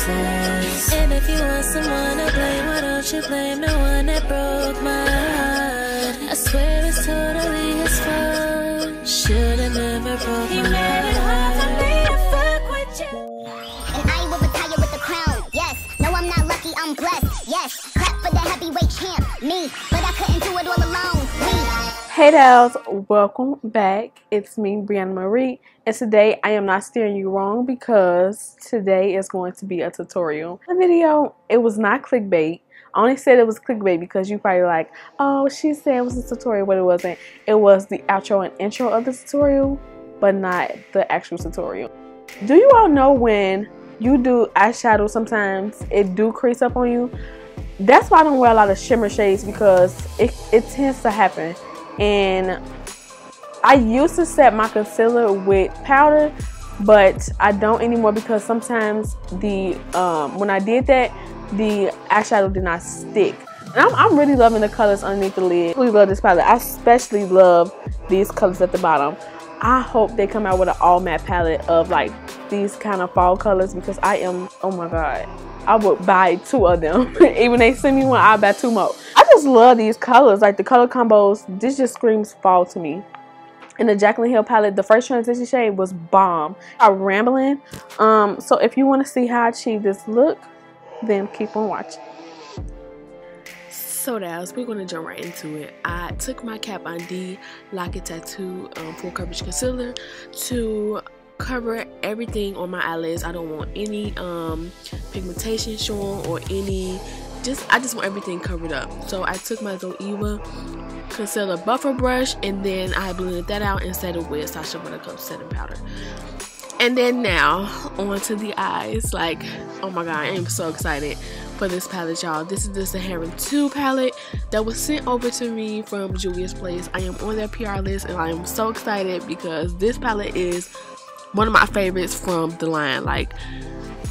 sense. And if you want someone to blame, why don't you blame the one that broke my heart? I swear it's totally his fault. Should've never broke my heart. He made it hard for me to fuck with you. And I will retire with the crown. Yes, no, I'm not lucky, I'm blessed. Yes, clap for the heavyweight champ, me. But I couldn't do it all alone. Hey dolls, welcome back. It's me, Briana Marie, and today I am not steering you wrong because today is going to be a tutorial. The video, it was not clickbait. I only said it was clickbait because you probably like, oh, she said it was a tutorial, but it wasn't. It was the outro and intro of the tutorial, but not the actual tutorial. Do you all know when you do eyeshadow, sometimes it do crease up on you? That's why I don't wear a lot of shimmer shades, because it tends to happen. And I used to set my concealer with powder, but I don't anymore because sometimes the when I did that, the eyeshadow did not stick. And I'm really loving the colors underneath the lid. I really love this palette. I especially love these colors at the bottom. I hope they come out with an all matte palette of like these kind of fall colors, because I am, oh my god, I would buy 2 of them. Even they send me one, I'll buy 2 more. I just love these colors, like the color combos. This just screams fall to me. And the Jacylin Hill palette, the first transition shade was bomb. I'm rambling. So if you want to see how I achieve this look, then keep on watching. So guys, we're going to jump right into it. I took my Kat Von D Lock It Tattoo full coverage concealer to cover everything on my eyelids. I don't want any pigmentation showing or any, I just want everything covered up. So I took my Zoeva concealer buffer brush and then I blended that out and set it with Sacha Buttercup setting powder. And then now on to the eyes. Like, oh my god, I am so excited for this palette, y'all. This is the Saharan 2 palette that was sent over to me from Juvias place. I am on their PR list and I am so excited because this palette is one of my favorites from the line. Like,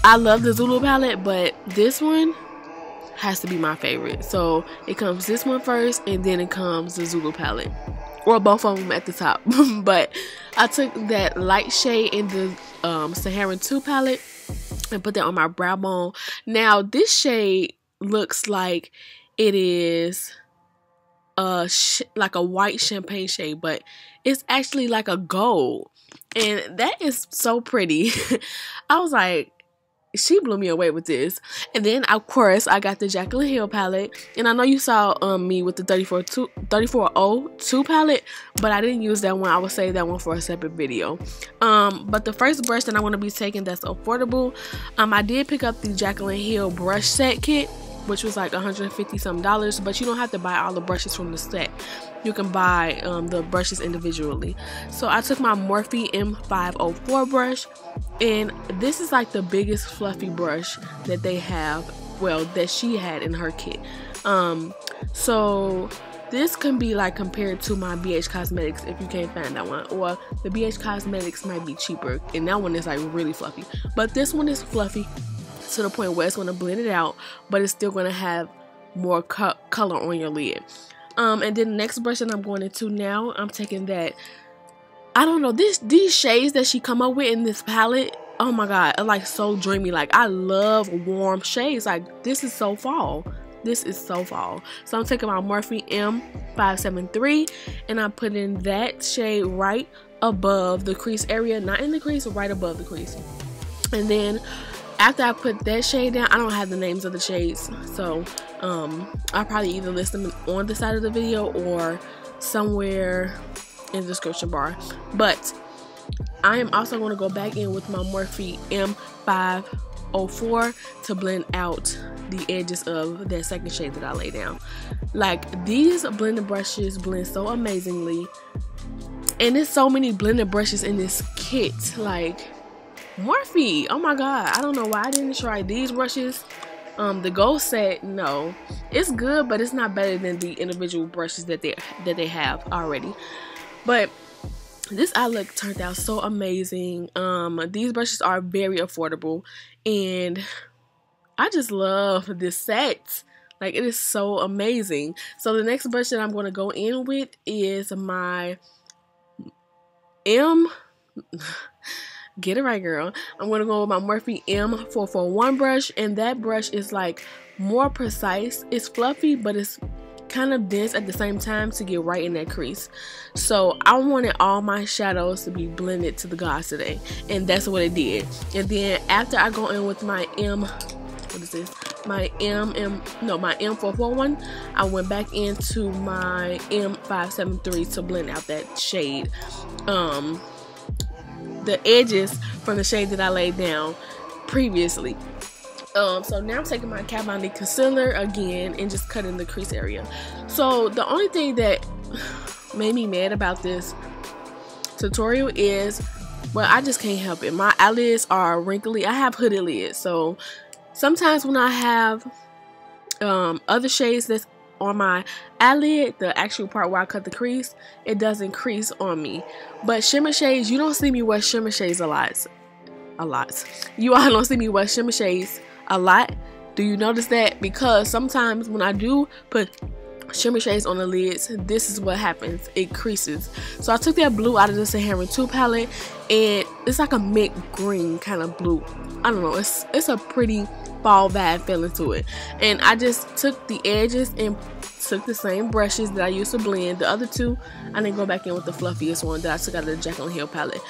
I love the Zulu palette, but this one has to be my favorite. So it comes this one first and then it comes the Zulu palette, or both of them at the top. But I took that light shade in the Saharan 2 palette and put that on my brow bone. Now this shade looks like it is like a white champagne shade, but it's actually like a gold, and that is so pretty. I was like, she blew me away with this. And then of course I got the Jacylin Hill palette, and I know you saw me with the 3402 palette, but I didn't use that one. I will save that one for a separate video. But the first brush that I want to be taking that's affordable, I did pick up the Jacylin Hill brush set kit, which was like $150 something, but you don't have to buy all the brushes from the set. You can buy the brushes individually. So I took my Morphe M504 brush, and this is like the biggest fluffy brush that they have, well, that she had in her kit. So this can be like compared to my BH Cosmetics if you can't find that one, or the BH Cosmetics might be cheaper, and that one is like really fluffy, but this one is fluffy to the point where it's going to blend it out, but it's still going to have more color on your lid. And then the next brush that I'm going into now, I'm taking that, I don't know, these shades that she come up with in this palette, oh my god, are like so dreamy. Like, I love warm shades. Like, this is so fall. This is so fall. So I'm taking my Morphe M573 and I'm putting that shade right above the crease area, not in the crease, right above the crease. And then after I put that shade down, I don't have the names of the shades, so I'll probably either list them on the side of the video or somewhere in the description bar. But I am also going to go back in with my Morphe M504 to blend out the edges of that second shade that I laid down. Like, these blending brushes blend so amazingly, and there's so many blending brushes in this kit. Like, Morphe, oh my god, I don't know why I didn't try these brushes. The gold set, no, it's good, but it's not better than the individual brushes that they have already. But this eye look turned out so amazing. These brushes are very affordable, and I just love this set. Like, it is so amazing. So the next brush that I'm going to go in with is my Get it right, girl. I'm going to go with my Morphe M441 brush, and that brush is like more precise. It's fluffy, but it's kind of dense at the same time to get right in that crease. So I wanted all my shadows to be blended to the gods today, and that's what it did. And then after I go in with my my M441, I went back into my M573 to blend out that shade, the edges from the shade that I laid down previously. So now I'm taking my Kat Von D concealer again and just cutting the crease area. So the only thing that made me mad about this tutorial is, well, I just can't help it. My eyelids are wrinkly. I have hooded lids, so sometimes when I have other shades that's on my eyelid, the actual part where I cut the crease, it doesn't crease on me. But shimmer shades, you don't see me wear shimmer shades a lot. You all don't see me wear shimmer shades a lot. Do you notice that? Because sometimes when I do put shimmer shades on the lids, this is what happens. It creases. So I took that blue out of the Saharan 2 palette, and it's like a mint green kind of blue. I don't know. It's a pretty fall vibe feeling to it. And I just took the edges and took the same brushes that I used to blend. The other two, I didn't go back in with the fluffiest one that I took out of the Jacylin Hill palette.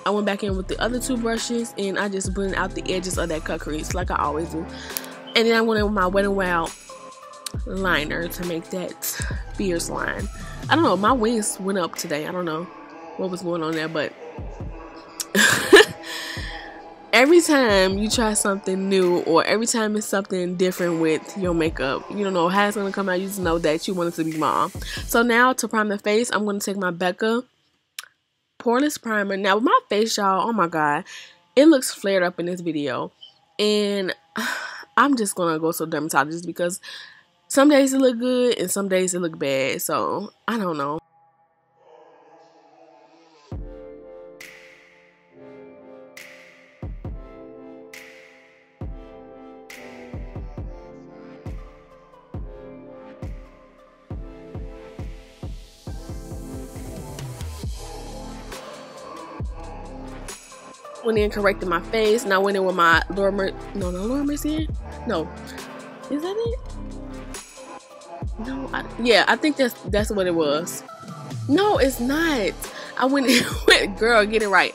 I went back in with the other two brushes, and I just blended out the edges of that cut crease like I always do. And then I went in with my Wet n Wild liner to make that fierce line. I don't know, my wings went up today. I don't know what was going on there, but every time you try something new, or every time it's something different with your makeup, you don't know how it's going to come out. You just know that you want it to be mom. So now to prime the face, I'm going to take my Becca Poreless primer. Now with my face, y'all, oh my god, it looks flared up in this video, and I'm just going to go to a dermatologist because some days it look good and some days it look bad. So I don't know. Went in, corrected my face, and I went in with my Lauder Mercier. No, is that it? No, yeah, I think that's what it was. No, it's not. I went in with, girl, get it right.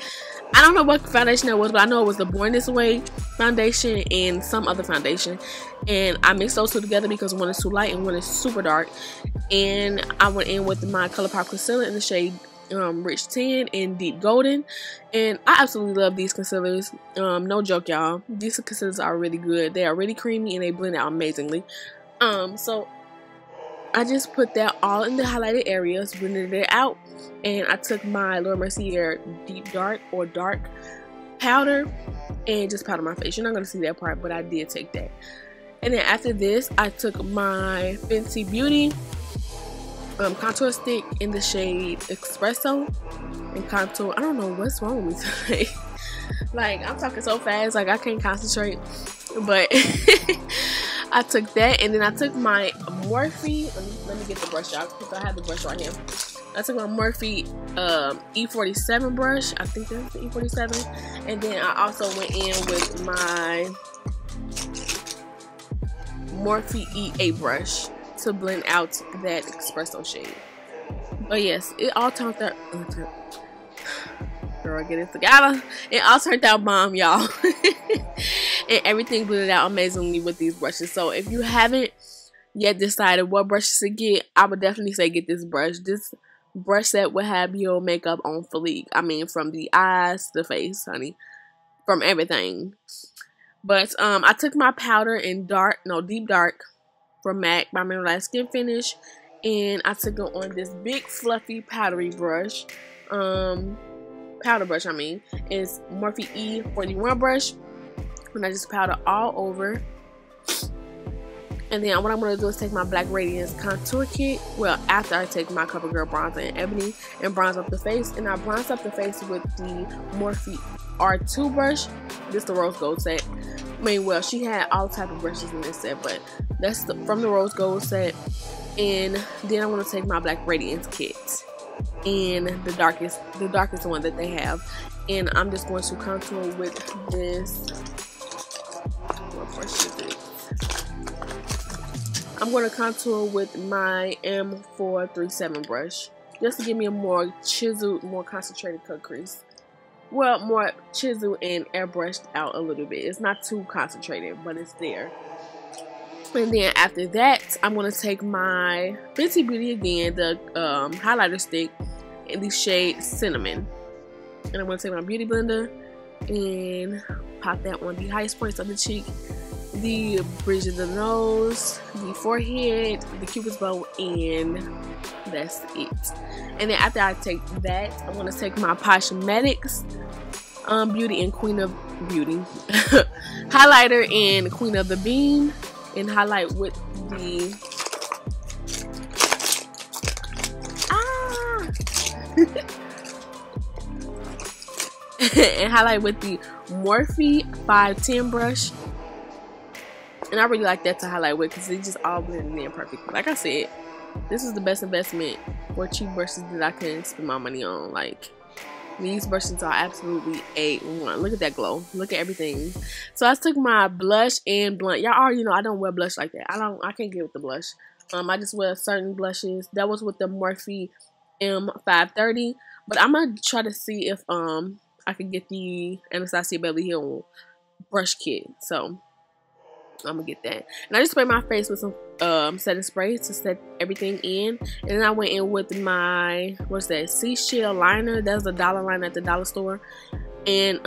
I don't know what foundation that was, but I know it was the Born This Way foundation and some other foundation, and I mixed those two together because one is too light and one is super dark. And I went in with my Colourpop concealer in the shade Rich Tan and Deep Golden, and I absolutely love these concealers. No joke, y'all, these concealers are really good. They are really creamy and they blend out amazingly. So I just put that all in the highlighted areas, blended it out, and I took my Lauder Mercier Deep Dark or Dark powder and just powdered my face. You're not going to see that part, but I did take that. And then after this, I took my Fenty Beauty contour stick in the shade Espresso and contour. I don't know what's wrong with me today. Like, I'm talking so fast, like I can't concentrate. But I took that, and then I took my Morphe. Let me get the brush out because I have the brush right here. I took my Morphe E47 brush. I think that's the E47. And then I also went in with my Morphe E8 brush to blend out that Espresso shade. But yes, it all turned out. Girl, get it together. It all turned out bomb, y'all. And everything blended out amazingly with these brushes. So if you haven't yet decided what brushes to get, I would definitely say get this brush. This brush set will have your makeup on fleek. I mean, from the eyes to the face, honey, from everything. But I took my powder in Deep Dark from MAC by Mineralize Skinfinish, and I took it on this big fluffy powdery brush. Powder brush, I mean, is Morphe E41 brush, and I just powder all over. And then what I'm going to do is take my Black Radiance contour kit, well, after I take my CoverGirl bronzer in Ebony and bronze up the face. And I bronze up the face with the Morphe R2 brush. This is the rose gold set. I mean, well, she had all type of brushes in this set, but that's from the rose gold set. And then I'm going to take my Black Radiance kit in the darkest one that they have. And I'm just going to contour with this. What brush is it? I'm going to contour with my M437 brush, just to give me a more chiseled, more concentrated cut crease. Well, more chiseled and airbrushed out a little bit. It's not too concentrated, but it's there. And then after that, I'm going to take my Fenty Beauty again, the highlighter stick, in the shade Cinnamon. And I'm going to take my Beauty Blender and pop that on the highest points of the cheek, the bridge of the nose, the forehead, the cupid's bow, and that's it. And then after I take that, I'm going to take my Cosmetics Beauty and Queen of Beauty highlighter and Queen of the Beam, and highlight with the and highlight with the Morphe 510 brush. And I really like that to highlight with because it just all blended in perfectly. Like I said, this is the best investment for cheap brushes that I can spend my money on. Like, these brushes are absolutely A1. Look at that glow. Look at everything. So I took my blush and blunt. Y'all already know I don't wear blush like that. I can't get with the blush. I just wear certain blushes. That was with the Morphe M530. But I'm gonna try to see if I can get the Anastasia Beverly Hills brush kit. So I'm gonna get that. And I just sprayed my face with some setting spray to set everything in. And then I went in with my, what's that, Seashell liner. That's a dollar liner at the dollar store. And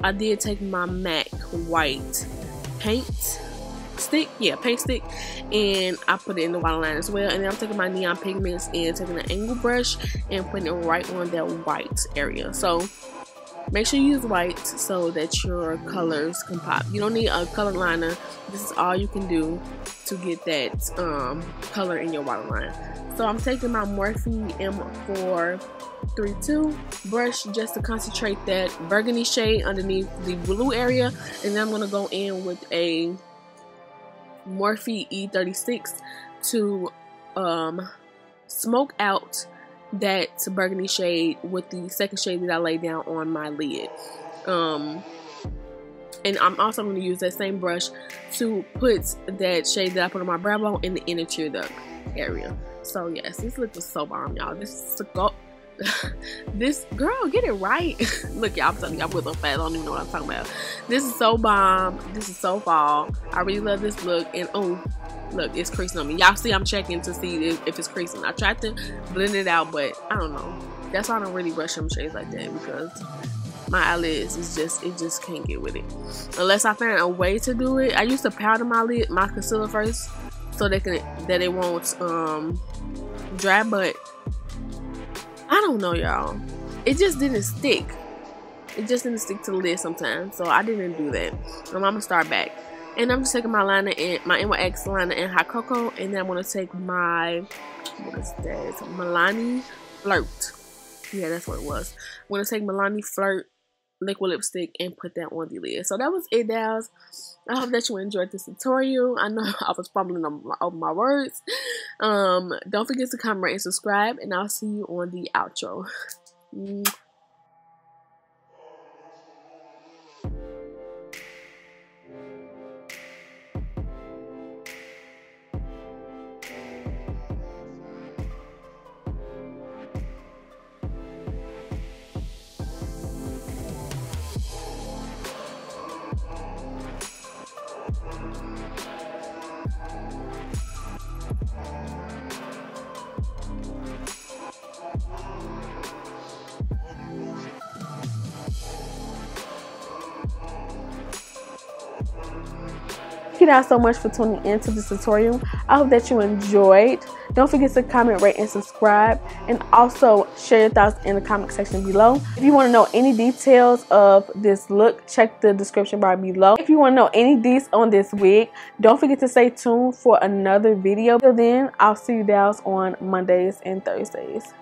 I did take my MAC white paint stick, paint stick, and I put it in the waterline as well. And then I'm taking my neon pigments and taking an angle brush and putting it right on that white area. So make sure you use white so that your colors can pop. You don't need a color liner. This is all you can do to get that color in your waterline. So I'm taking my Morphe M432 brush just to concentrate that burgundy shade underneath the blue area. And then I'm going to go in with a Morphe E36 to smoke out that burgundy shade with the second shade that I laid down on my lid. And I'm also going to use that same brush to put that shade that I put on my brow bone in the inner tear duct area. So yes, this look was so bomb, y'all. This girl, get it right. Look, y'all, I'm telling you, I was so fast, I don't even know what I'm talking about. This is so bomb. This is so fall. I really love this look. And oh, look, it's creasing on me. Y'all see I'm checking to see if it's creasing. I tried to blend it out, but I don't know. That's why I don't really brush them shades like that, because my eyelids is just, it just can't get with it. Unless I find a way to do it. I used to powder my concealer first so that it won't dry, but I don't know, y'all. It just didn't stick. It just didn't stick to the lid sometimes, so I didn't do that. I'm gonna start back. And I'm just taking my liner and my NYX liner in Hot Cocoa, and then I'm gonna take my, what is that? Milani Flirt. Yeah, that's what it was. I'm gonna take Milani Flirt liquid lipstick and put that on the lid. So that was it, dolls. I hope that you enjoyed this tutorial. I know I was fumbling over my words. Don't forget to comment, rate, and subscribe, and I'll see you on the outro. Thank you guys so much for tuning into this tutorial. I hope that you enjoyed. Don't forget to comment, rate, and subscribe, and also share your thoughts in the comment section below. If you want to know any details of this look, check the description bar below. If you want to know any deets on this wig, don't forget to stay tuned for another video. Till then, I'll see you dolls on Mondays and Thursdays.